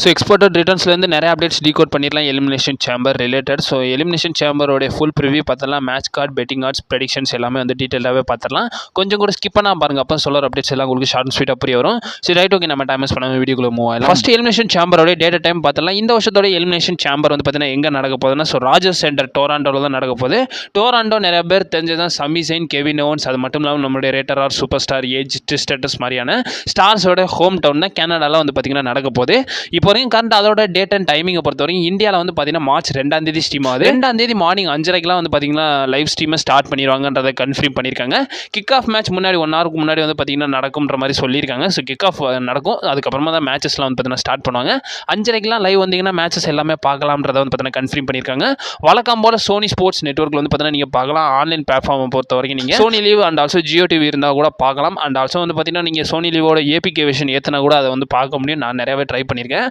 So exported ரிட்டர்ன்ஸ்லேருந்து நிறைய updates decode பண்ணிடலாம் elimination chamber related. So elimination சேம்பரோடைய ஃபுல் ப்ரிவியூ பார்த்தலாம், match card, betting odds, predictions எல்லாமே வந்து டீட்டெயிலாகவே பார்த்துடலாம். கொஞ்சம் கூட ஸ்கிப் பண்ணால் பாருங்கள், அப்போ சொல்கிற அப்டேட்ஸ் எல்லாம் உங்களுக்கு ஷார்ட் அண்ட் ஸ்வீட்டாக புரிய வரும். சரி ரைட், ஓகே, நம்ம டைம் பண்ண வீடியோக்குள்ள மூவ் ஆகலாம். ஃபஸ்ட் எலிமினேஷன் சேம்பரோட டேட்டா டைம் பார்த்தலாம். இந்த வருஷத்தோட எலிமினேஷன் சேம்பர் வந்து பார்த்தீங்கன்னா எங்கே நடக்க போகுதுன்னா, ஸோ ராஜர்ஸ் சென்டர் டொராண்டோவில் தான் நடக்க போகுது. டொராண்டோ நிறைய பேர் தெரிஞ்சதான் சமி ஜெயின், கெவின் ஓவன்ஸ், அது மட்டும் இல்லாமல் நம்மளுடைய rated R superstar, Edge, status மாதிரியான ஸ்டார்ஸோட ஹோம் டவுன் தான் கேனடாவில் வந்து பார்த்தீங்கன்னா நடக்க போகுது. இப்போ வரைக்கும் கரண்ட் அதோட டேட் அண்ட் டைமிங்கை பொறுத்த வரைக்கும் இந்தியாவில் வந்து பார்த்தீங்கன்னா மார்ச் 2 ஸ்ட்ரீம் ஆகுது. 2 மார்னிங் 5:30 வந்து பார்த்தீங்கன்னா லைவ் ஸ்ட்ரீமை ஸ்டார்ட் பண்ணிடுவாங்கன்றதை கன்ஃபார்ம் பண்ணியிருக்காங்க. கிக் ஆஃப் மேட்ச் முன்னாடி 1 ஹவருக்கு முன்னாடி வந்து பார்த்தீங்கன்னா நடக்கும்ன்ற மாதிரி சொல்லியிருக்காங்க. ஸோ கிக் ஆஃப் நடக்கும், அதுக்கப்புறமா தான் மேட்சஸ்லாம் வந்து பார்த்தீங்கன்னா ஸ்டார்ட் பண்ணுவாங்க. 5:30 லைவ் வந்தீங்கன்னா மேட்சஸ் எல்லாமே பார்க்கலாம்ன்றதை வந்து பார்த்தீங்கன்னா கன்ஃபார்ம் பண்ணியிருக்காங்க. வழக்கம் போல சோனி ஸ்போர்ட்ஸ் நெட்வொர்க்கில் வந்து பார்த்தீங்கன்னா நீங்கள் பார்க்கலாம். ஆன்லைன் பிளாட்ஃபார்மை பொறுத்த வரைக்கும் நீங்கள் Sony LIV and also Jio TV இருந்தால் கூட பார்க்கலாம். அண்ட் ஆல்சோ வந்து பார்த்தீங்கன்னா நீங்கள் சோனி லீவோட ஏபிகே விஷன் ஏற்றினா கூட அதை வந்து பார்க்க முடியும். நான் நிறையவே ட்ரை பண்ணியிருக்கேன்.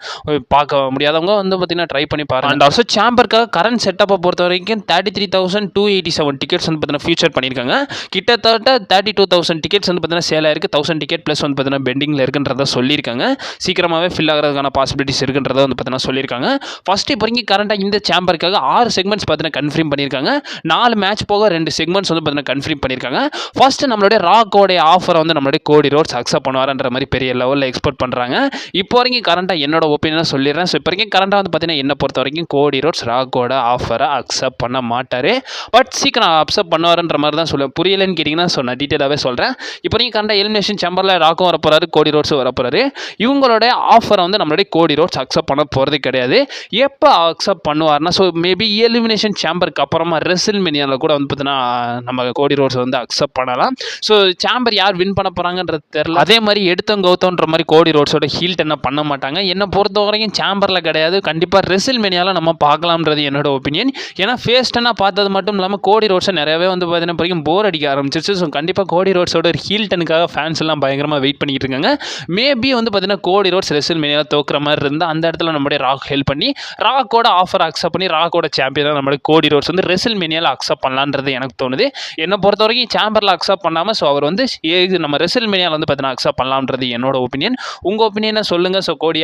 பார்க்க முடியாதவங்க வந்து பார்த்தீங்கன்னா ட்ரை பண்ணி பாருங்க. அண்ட் ஆல்சோ சேம்பருக்காக கரண்ட் செட்டப்பை பொறுத்த வரைக்கும் 33,287 டிக்கெட்ஸ் வந்து பார்த்தீங்கன்னா ஃபியூச்சர் பண்ணியிருக்காங்க. கிட்டத்தட்ட 32,000 டிக்கெட்ஸ் வந்து பார்த்தீங்கன்னா சேல் ஆயிருக்கு. 1000 டிக்கெட் ப்ளஸ் வந்து பார்த்தீங்கன்னா பெண்டிங்கில் இருக்குன்றத சொல்லியிருக்காங்க. சீக்கிரமாகவே ஃபில் ஆகிறதுக்கான பாசிபிலிட்டிஸ் இருக்குன்றத வந்து பார்த்தீங்கன்னா சொல்லியிருக்காங்க. ஃபர்ஸ்ட் இப்போ வரைக்கும் கரண்டாக இந்த சேம்பருக்காக 6 செக்மெண்ட்ஸ் பார்த்தீங்கன்னா கன்ஃபார்ம் பண்ணியிருக்காங்க. 4 மேட்ச் போக 2 செக்மெண்ட்ஸ் வந்து பார்த்தீங்கன்னா கன்ஃபார்ம் பண்ணியிருக்காங்க. ஃபர்ஸ்ட் நம்மளுடைய ராக்கோடைய ஆஃபரை வந்து நம்மளுடைய கோடி ரோட்ஸ் அக்செப்ட் பண்ணுவார்ன்ற மாதிரி பெரிய லெவலில் எக்ஸ்பெக்ட் பண்ணுறாங்க. இப்போ வரைக்கும் கரண்டாக என்னோட ஒப்பீனியனை சொல்லிடுறேன். ஸோ இப்போ வரைக்கும் கரண்டாக வந்து பார்த்தீங்கன்னா என்னை பொறுத்த வரைக்கும் கோடி ரோட்ஸ் ராக்கோட ஆஃபரை அக்செப்ட் பண்ண மாட்டார். பட் சீக்கிரம் அக்செப்ட் பண்ணுவார்ன்ற மாதிரி தான் சொல்லுவேன். புரியலன்னு கேட்டிங்கன்னா ஸோ நான் டீட்டெயிலாகவே சொல்கிறேன். இப்போ வரைக்கும் கரண்டாக எலிமினேஷன் சேம்பரில் ராக்கும் வரப்போறாரு, கோடி ரோட்ஸும் வரப்போறாரு. இவங்களோட ஆஃபரை வந்து நம்மளுடைய கோடி ரோட்ஸ் அக்செப்ட் பண்ண போகிறது கிடையாது. எப்போ அக்செப்ட் பண்ணுவார்னா, ஸோ மேபி எலிமினேஷன் சேம்பருக்கு அப்புறமா ரெசில்மேனியாவில் கூட வந்து பார்த்தீங்கன்னா நம்ம கோடி ரோட்ஸ் வந்து அக்செப்ட் பண்ணலாம். ஸோ சேம்பர் யார் வின் பண்ண போகிறாங்கன்றது தெரியல. அதே மாதிரி எடுத்தோம் கௌத்தம்ன்ற மாதிரி கோடி ரோட்ஸோட ஹீல்ட் என்ன பண்ண மாட்டாங்க. என்னை பொறுத்த வரைக்கும் சேம்பரில் கிடையாது, கண்டிப்பாக ரெசில்மேனியாவில் நம்ம பார்க்கலாம்ன்றது என்னோட ஒப்பீனியன். ஏன்னா ஃபேஸ்டனாக பார்த்தது மட்டும் இல்லாமல் கோடி ரோட்ஸை நிறையவே வந்து பார்த்தீங்கன்னா வரைக்கும் போர் அடிக்க ஆரம்பிச்சிருச்சு. ஸோ கண்டிப்பாக கோடி ரோட்ஸோட ஹீல்டனுக்காக ஃபேன்ஸ் எல்லாம் பயங்கரமாக வெயிட் பண்ணிட்டு இருக்காங்க. மேபி வந்து பார்த்தீங்கன்னா கோடி ரோட்ஸ் ரெசில்மேனியாவில் தோக்குற மாதிரி இருந்தால் அந்த இடத்துல நம்மளுடைய ராக் ஹெல்ப் பண்ணி ராக்கோட ஆஃபர் அக்செப்ட் பண்ணி ராக்கோட சாம்பியனாக நம்மளுடைய கோடி ரோட்ஸ் வந்து ரெசில்மேனியாவில் அக்செப்ட் பண்ணலான்றது எனக்கு தோணுது. என்னை பொறுத்த வரைக்கும் சேம்பரில் அக்செப்ட் பண்ணாமல் ஸோ அவர் வந்து நம்ம ரெசில்மேனியாவில் வந்து பார்த்தீங்கன்னா அக்செப்ட் பண்ணலாம்ன்றது என்னோட ஒப்பீனியன். உங்கள் ஒப்பீனியனை சொல்லுங்கள். ஸோ கோடி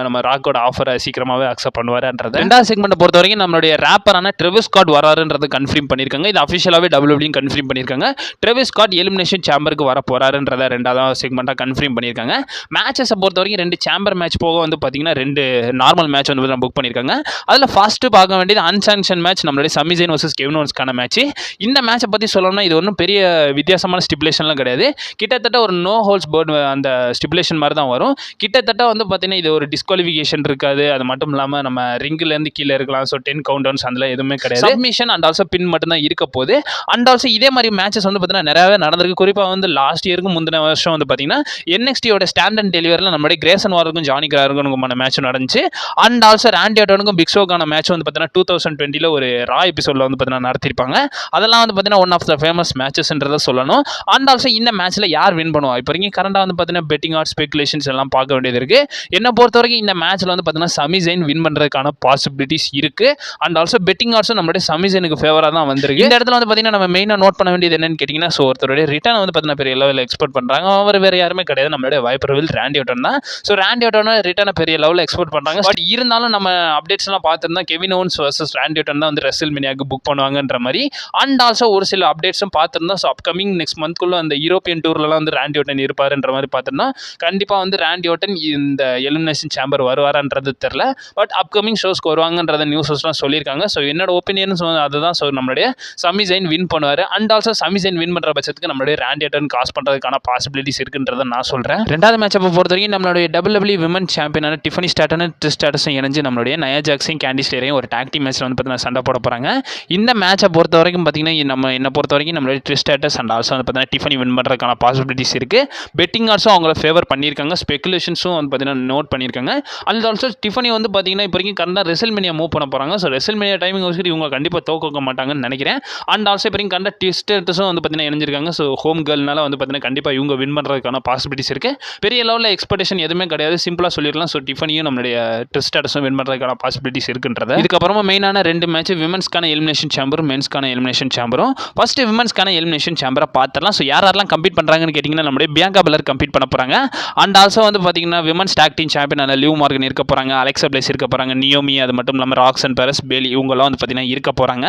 நம்ம ராக்கோட ஆஃபரை சீக்கிரமாகவே அக்செப்ட் பண்ணுவாருன்றது. 2வது செக்மெண்ட்டை பொறுத்த வரைக்கும் நம்மளுடைய ரேப்பரான ட்ரெவிஸ் ஸ்காட் வராருன்றது கன்ஃபார்ம் பண்ணியிருக்காங்க. இது அஃபிஷியலாகவே டபிள்யூடபிள்யூ கன்ஃபார்ம் பண்ணியிருக்காங்க. ட்ரெவிஸ் ஸ்காட் எலிமினேஷன் சேம்பருக்கு வர போறாருன்றத 2வது செக்மெண்ட்டாக கன்ஃபார்ம் பண்ணியிருக்காங்க. மேட்சஸை பொறுத்த வரைக்கும் 2 சேம்பர் மேட்ச் போக வந்து பார்த்தீங்கன்னா 2 நார்மல் மேட்ச் வந்து புக் பண்ணியிருக்காங்க. அதில் ஃபர்ஸ்ட்டு பார்க்க வேண்டியது அன்சாங்ஷன் மேட்ச், நம்மளுடைய சமி ஜெயின் வர்சஸ் கெவின் ஓவன்ஸ்க்கான மேட்ச். இந்த மேட்சை பற்றி சொல்லணும்னா இது ஒன்றும் பெரிய வித்தியாசமான ஸ்டிபுலேஷன்லாம் கிடையாது. கிட்டத்தட்ட ஒரு நோ ஹோல்ஸ் போர்டு அந்த ஸ்டிபுலேஷன் மாதிரி தான் வரும். கிட்டத்தட்ட வந்து பார்த்தீங்கன்னா இது ஒரு டிஸ்குவாலிஃபிகேஷன் இருக்காது. அது மட்டும் இல்லாமல் நம்ம ரிங்கிலேருந்து கீழே இருக்கலாம். ஸோ 10 கவுண்ட் டவுன்ஸ் அதில் எதுவுமே கிடையாது. சப்மிஷன் அண்ட் ஆல்சோ பின் மட்டும் தான் இருக்க போகுது. அண்ட் ஆல்சோ இதே மாதிரி மேட்சஸ் வந்து பார்த்தீங்கன்னா நிறையவே நடந்திருக்கு. குறிப்பாக வந்து லாஸ்ட் இயருக்கு முந்தின வருஷம் வந்து பார்த்தீங்கன்னா NXT-யோட ஸ்டாண்ட் அண்ட் டெலிவரியில் நம்மளுடைய கிரேசன் வாருக்கும் ஜானி கிராருக்கும் மேட்ச் நடந்துச்சு. அண்ட் ஆல்சோ ராண்டி ஆர்டனுக்கும் பிக் ஷோக்கான மேட்ச் வந்து பார்த்தீங்கன்னா 2020 ஒரு ரா எபிசோடில் வந்து பார்த்தீங்கன்னா நடத்திருப்பாங்க. அதெல்லாம் வந்து பார்த்தீங்கன்னா ஒன் ஆஃப் த ஃபேமஸ் மேட்சஸ்ன்றதை சொல்லணும். அண்ட் ஆல்சோ இந்த மேட்ச்சில் யார் வின் பண்ணுவா இப்போ வரைக்கும் கரண்டாக வந்து பார்த்தீங்கன்னா பெட்டிங் ஆர்ட் ஸ்பெகுலேஷன்ஸ் எல்லாம் பார்க்க வேண்டியது இருக்குது. என்னை பொறுத்த வரைக்கும் இந்த மேட்ச்சில் வந்து பார்த்தீங்கன்னா சமி ஜெயின் வின் பண்ணுறதுக்கான பாசிபிலிட்டிஸ் இருக்குது. அண்ட் ஆல்சோ பெட்டிங் ஆர்ட்ஸும் நம்மளுடைய சமி ஜெயினுக்கு ஃபேவராக தான் வந்திருக்கு. இந்த இடத்துல வந்து பார்த்தீங்கன்னா நம்ம மெயினாக நோட் பண்ண வேண்டியது என்னன்னு கேட்டிங்கன்னா, ஸோ ஒருத்தருடைய ரிட்டர்ன் வந்து பார்த்தீங்கன்னா பெரிய லெவலில் எக்ஸ்பெக்ட் பண்ணுறாங்க. அவர் வேறு யாருமே கிடையாது, நம்மளுடைய வைப்பர்வில் ராண்டி ஆர்டன் தான். ஸோ ராண்டி ஆர்டனோட ரிட்டர்னை பெரிய லெவலில் எக்ஸ்பெக்ட் பண்ணுறாங்க. பட் இருந்தாலும் நம்ம அப்டேட்ஸ்லாம் பார்த்துருந்தா கெவின் ஓவன்ஸ் வர்சஸ் ராண்டி ஆர்டன் தான் வந்து ரெசில்மேனியாவுக்கு புக் பண்ணுவாங்கன்ற மாதிரி. அண்ட் ஆல்சோ ஒரு சில அப்டேட்ஸும் பார்த்துருந்தா. ஸோ அப்கமிங் நெக்ஸ்ட் மந்த்குள்ளே அந்த யூரோப்பியன் டூர்லலாம் வந்து ராண்டி ஆர்டன் இருப்பாருன்ற மாதிரி பார்த்துருந்தோம். கண்டிப்பாக வந்து ராண்டி ஆர்டன் இந்த எலிமினேஷன் சேம்பர் வருவாரான்றது தெரில. பட் அப்கமிங் ஷோஸ்க்கு வருவாங்கன்றத நியூஸஸ்லாம் சொல்லியிருக்காங்க. ஸோ என்னோட ஒப்பீனியன் அதுதான். ஸோ நம்மளுடைய சமி ஜெயின் வின் பண்ணுவார். And also Sami Zayn win பண்ணுற பட்சத்துக்கு நம்மளுடைய ராண்டி ஆர்டன் காஸ் பண்ணுறதுக்கான பாசிபிலிட்டிஸ் இருக்குன்றதை நான் சொல்கிறேன். 2வது மேட்சை பொறுத்த வரைக்கும் நம்மளுடைய WWE விமன் சாம்பியனான டிஃபனி ஸ்டார்டனும் ட்ரிஷ் ஸ்ட்ராட்டஸும் இணைஞ்சு நம்மளுடைய நயா ஜாக்ஸையும் கேண்டிஸ் லேரையும் ஒரு டாக் டீம் மேட்ச்சில் வந்து பார்த்தீங்கன்னா சண்டை போட போகிறாங்க. இந்த மேட்சை பொறுத்த வரைக்கும் பார்த்தீங்கன்னா என்னை பொறுத்த வரைக்கும் நம்மளுடைய ட்ரிஷ் ஸ்ட்ராட்டஸ் அண்ட் ஆல்சோ வந்து பார்த்தீங்கன்னா டிஃபனி வின் பண்ணுறதுக்கான பாசிபிலிட்டிஸ் இருக்குது. பெட்டிங் ஆல்சோ அவங்கள ஃபேவர் பண்ணியிருக்காங்க. ஸ்பெகுலேஷன்ஸும் வந்து பார்த்தீங்கன்னா நோட் பண்ணியிருக்காங்க. அண்ட் ஆல்சோ டிஃபனி வந்து பார்த்தீங்கன்னா இப்போ வரைக்கும் கரெக்டாக ரெசில்மேனியா மூவ் பண்ண போகிறாங்க. ஸோ ரெசில்மேனியா டைமிங் வச்சு இவங்க கண்டிப்பாக தோக்க மாட்டாங்கன்னு நினைக்கிறேன். அண்ட் ஆல்சோ இப்போ வரைக்கும் கரெக்டாக டிஸ்டர்ஸும் வந்து பார்த்தீங்கன்னா இணைஞ்சிருக்காங்க. ஸோ ஹோம் கேர்ள்னால வந்து பார்த்தீங்கன்னா கண்டிப்பாக இவங்க வின் பண்ணுறதுக்கான பாசிபிலிட்டிஸ் இருக்குது. பெரிய லெவலில் எக்ஸ்பெக்டேஷன் எதுவுமே கிடையாது, சிம்பிளாக சொல்லிடலாம். ஸோ டிஃபனியும் நம்மளுடைய டிஸ்டர்ஸும் வின் பண்ணுறதுக்கான பாசிபிலிட்டிஸ் இருக்குன்றது. இதுக்கப்புறமா மெயினான 2 மேட்ச் விமன்ஸ்க்கான எலிமினேஷன் சேம்பரும் மென்ஸ்க்கான எலிமினேஷன் சேம்பரும். ஃபர்ஸ்ட் விமன்ஸ்க்கான எலிமினேஷன் சேம்பரை பார்த்துடலாம். ஸோ கம்பீட் பண்ணுறாங்கன்னு கேட்டிங்கன்னா நம்மளுடைய பியாங்கா பெலர் கம்பீட் பண்ண போகிறாங்க. அண்ட் ஆல்சோ வந்து பார்த்தீங்கன்னா விமன்ஸ் டாக் டீம் சாம்பியனான லிவ் மார்கன் இருக்க போகிறாங்க, அலெக்சா பிளேஸ் இருக்க போகிறாங்க, நியோமி, அது மட்டும் இல்லாமல் ராக்சன் பெரஸ், பேலி இவங்கெல்லாம் வந்து பார்த்தீங்கன்னா இருக்க போகிறாங்க.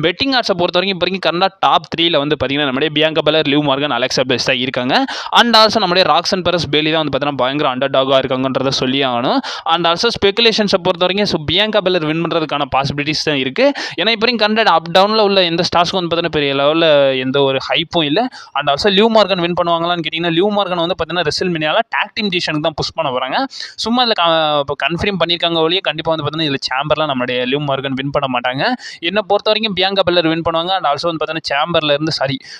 பெட்டிங் ஆட்ஸை பொறுத்த வரைக்கும் இப்போ வரைக்கும் கரெக்டாக டாப் 3ல வந்து பார்த்தீங்கன்னா நம்முடைய Bianca பெலர், live Morgan, Alexa place தான் இருக்காங்க. அண்ட் ஆல்சோ நம்முடைய ராக்சன் பெரஸ், பேலி தான் வந்து பார்த்தீங்கன்னா பயங்கர அண்டர் டாகாக இருக்காங்கன்றத சொல்லி ஆகணும். அண்ட் ஆல்சோ ஸ்பெகுலேஷன்ஸை பொறுத்த வரைக்கும் பியாங்கா பெலர் வின் பண்ணுறதுக்கான பாசிபிலிட்டிஸ் தான் இருக்குது. ஏன்னா இப்போ வரைக்கும் கண்டட் அப் டவுனில் உள்ள எந்த ஸ்டார்ஸ்க்கும் வந்து பார்த்தீங்கன்னா பெரிய லெவலில் எந்த ஒரு ஹைப்பும் இல்லை. And also Liv Morgan win பண்ணுவாங்களான்னு கேட்டிங்கன்னா லிவ் மார்கன் வந்து பார்த்தீங்கன்னா ரெசில்மேனியாவில் டாக் டீம் டிசிஷனுக்கு தான் புஷ் பண்ண போகிறாங்க. சும்மா இதில் இப்போ கன்ஃபார்ம் பண்ணியிருக்காங்க ஒழிய கண்டிப்பாக வந்து பார்த்தீங்கன்னா இதில் சேம்பர்லாம் நம்மளுடைய லிவ் மார்கன் வின் பண்ண மாட்டாங்க. என்னை பொறுத்த வரைக்கும் பியாங்கா பெலர் வின் பண்ணுவாங்க. அண்ட் ஆல்சோ வந்து பார்த்தீங்கன்னா சேம்பர்லேருந்து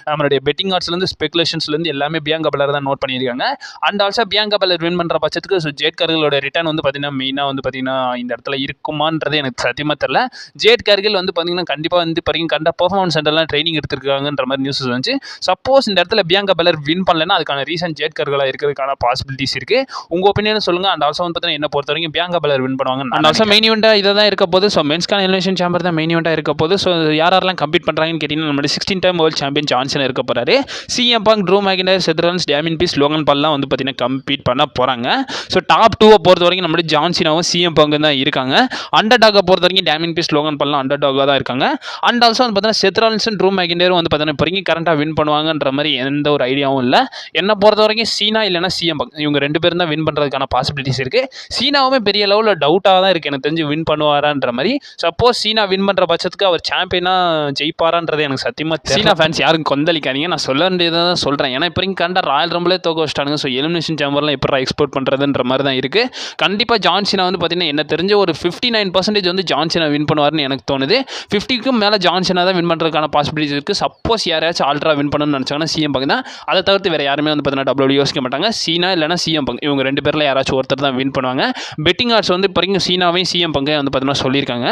நம்மளுடைய பெட்டிங் ஆட்ஸ்லேருந்து ஸ்பெகுலேஷன்ஸ்லேருந்து எல்லாமே பியாங்கா பெலர் தான் நோட் பண்ணியிருக்காங்க. அண்ட் ஆல்சோ பியாங்கா பெலர் வின் பண்ணுற பட்சத்துக்கு ஜேட் கார்கிலோட ரிட்டர்ன் வந்து பார்த்தீங்கன்னா மெயினாக வந்து பார்த்தீங்கன்னா இந்த இடத்துல இருக்குமான்றது எனக்கு சத்தியமாக தெரியல. ஜேட் கார்கில் வந்து பார்த்தீங்கன்னா கண்டிப்பாக வந்து இப்போ கண்ட பெர்ஃபார்மன்ஸ் சென்டர்லாம் ட்ரைனிங் எடுத்துருக்காங்கன்ற மாதிரி நியூஸ் வந்துச்சு. சப்போஸ் இந்த இடத்துல பியாங்கா பெலர் வின் பண்ணலன்னா அதுக்கான ரீசன் ஜேட் கார்கிலாக இருக்கிறதுக்கான பாசிபிலிட்டிஸ் இருக்குது. உங்கள் ஒப்பீனியன் சொல்லுங்கள். அண்ட் ஆல்சோ வந்து பார்த்தீங்கன்னா என்ன பொறுத்த வரைக்கும் பியாங்கா பெலர் வின் பண்ணுவாங்க. அண்ட் ஆல்சோ மெயின் ஈவெண்ட்டாக இதை தான் இருக்க போது. ஸோ மென்ஸ்கான எலிமினேஷன் சாம்பர் தான் மெயின் ஈவெண்ட்டாக இருக்க போது. ஸோ யாரெல்லாம் கம்ப்ளீட் பண்ணுறாங்கன்னு கேட்டிங்கன்னா நம்மளுடைய 16 டைம் வேர்ல்டு சாம்பியன் ஜான்சன் இருக்க போகிறாரு. சிஎம் பங்க், ட்ரூ மேக்கின்டையர், செத் ராலின்ஸ், டேமியன் பீஸ், லோகன் பால்லாம் வந்து பார்த்தீங்கன்னா கம்ப்ளீட் பண்ண போகிறாங்க. ஸோ டாப் 2 பொறுத்த வரைக்கும் நம்மளுடைய ஜான் சீனாவும் சிஎம் பங்கு தான் இருக்காங்க. அண்டர் டாகை பொறுத்த வரைக்கும் டேமியன் பீஸ், லோகன் பால்லாம் அண்டர் டாகாக தான் இருக்காங்க. அண்ட் ஆல்சோ வந்து பார்த்தீங்கன்னா செத் ராலின்ஸ், ட்ரூ மேக்கின்டையரும் வந்து பார்த்தீங்கன்னா இப்போ வரைக்கும் கரண்டாக வின் பண்ணுவாங்கன்ற மாதிரி எந்த ஒரு ஐடியாவும் இல்லை. என்னை பொறுத்த வரைக்கும் சீனா இல்லைனா சிஎம் பங்க் இவங்க 2 பேரும் தான் வின் பண்ணுறதுக்கான பாசிபிலிட்டிஸ் இருக்குது. சீனாவுமே பெரிய லெவலில் டவுட்டாக தான் இருக்குது எனக்கு தெரிஞ்சு வின் பண்ணுவாரான்ற மாதிரி. சப்போஸ் சீனா வின் பண்ணுற பட்சத்துக்கு அவர் சாம்பியனாக ஜெயிப்பாரான்றது எனக்கு சத்தியமாக சீனா ஃபேன்ஸ் யாரும் கொந்தளிக்காதீங்க. நான் சொல்ல வேண்டியதை தான் சொல்கிறேன். ஏன்னா இப்போ வரைக்கும் கரெக்டாக ராயல் ரம்பிளே தோக்க வச்சிட்டானுங்க. ஸோ எலிமினேஷன் சாம்பர்லாம் எப்படி எக்ஸ்போர்ட் பண்ணுறதுன்ற மாதிரி தான் இருக்குது. கண்டிப்பாக ஜான் சீனா வந்து பார்த்தீங்கன்னா என்ன தெரிஞ்ச ஒரு 59% வந்து ஜான் சீனா வின் பண்ணுவார்னு எனக்கு தோணுது. 50க்கும் மேலே ஜான் சீனா தான் வின் பண்ணுறதுக்கான பாசிபிலிட்டிஸ் இருக்குது. சப்போஸ் யாராச்சும் ஆல்ட்ரா வின் பண்ணணும்னு நினச்சாங்கன்னா சிஎம் பங்க் தான். அதை தவிர்த்து வேறு யாருமே வந்து பார்த்தீங்கன்னா டபிள்யூ யோசிக்க மாட்டாங்க. சீனா இல்லைனா சிஎம் பங்க் இவங்க 2 பேரில் யாராச்சும் ஒருத்தர் தான் வின் பண்ணுவாங்க. பெட்டிங் ஆர்ட்ஸ் வந்து இப்போ வரைக்கும் சீனாவையும் சிஎம் பங்கையும் வந்து பார்த்தீங்கன்னா சொல்லியிருக்காங்க.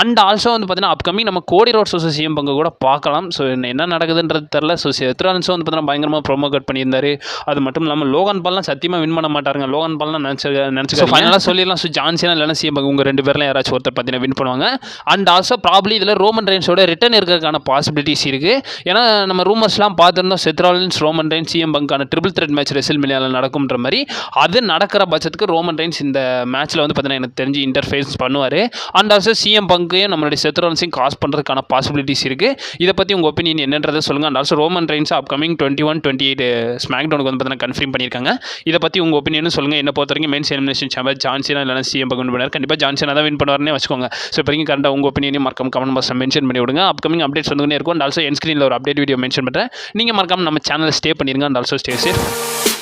அண்ட் ஆல்சோ வந்து பார்த்தீங்கன்னா அப்கமிங் நம்ம கோடி ரோட்ஸ் வர்சஸ் சிஎம் பங்கு கூட பார்க்கலாம். ஸோ என்ன நடக்குதுன்றது தெரில. ஸோ செத் ராலின்ஸும் வந்து பார்த்தீங்கன்னா பயங்கரமாக ப்ரோமோ கட் பண்ணியிருந்தாரு. அது மட்டும் இல்லாமல் லோகன் பால்லாம் சத்தியமாக வின் பண்ண மாட்டாருங்க. லோகன் பால்லாம் நினச்சி ஃபைனலாக சொல்லிடலாம். ஸோ ஜான் சீனா இல்லைனா சிஎம் பங்க் உங்கள் 2 பேரில் யாராச்சும் ஒருத்தர் பார்த்தீங்கன்னா வின் பண்ணுவாங்க. அண்ட் ஆல்சோ ப்ராப்ளி இதில் ரோமன் ரெயின்ஸோட ரிட்டர்ன் இருக்கிறதுக்கான பாசிபிலிட்டிஸ் இருக்குது. ஏன்னா நம்ம ரூமர்ஸ்லாம் பார்த்துருந்தோம் Seth Rollins, Roman Reigns, CM பங்கான ட்ரிபிள் த்ரெட் மேட்ச் ரெசில்மேனியாவில் நடக்கும்ன்ற மாதிரி. அது நடக்கிற பட்சத்துக்கு ரோமன் ரெயின்ஸ் இந்த மேட்ச்சில் வந்து பார்த்தீங்கன்னா எனக்கு தெரிஞ்சு இன்டர்ஃபேஸ் பண்ணுவார். அண்ட் ஆல்சோ சிஎம் பங்கையும் நம்மளுடைய செத் ராலின்ஸையும் காஸ் பண்ணுறதுக்கான பாசிபிலிட்டிஸ் இருக்குது. இதை பற்றி உங்கள் ஒப்பீனியன் என்னன்றதை சொல்லுங்கள். And also Roman Reigns upcoming 21, 28 smack டவுனுக்கு வந்து பார்த்தீங்கன்னா கன்ஃபார்ம் பண்ணியிருக்காங்க. இதை பற்றி உங்கள் ஒப்பீனியனும் சொல்லுங்கள். என்ன பொறுத்த வரைக்கும் men's elimination sambar John Cena இல்லைனா சிஎம் பங்க் வின் பண்ணுவார். கண்டிப்பாக ஜான் சீனா தான் வின் பண்ணுவார்னே வச்சுக்கோங்க. ஸோ இப்போ வரைக்கும் கரெக்டாக உங்கள் ஒப்பீனியனையும் மறக்காம கமெண்ட் பாக்ஸில் மென்ஷன் பண்ணி விடுங்க. அப்கமிங் அப்டேட்ஸ் வந்துகிட்டே இருக்கும். அண்ட் ஆல்சோ என் ஸ்க்ரீனில் ஒரு அப்டேட் வீடியோ மென்ஷன் பண்ணுறேன். நீங்கள் மறக்காம நம்ம சேனலில் ஸ்டே பண்ணிடுங்க. And also stay safe.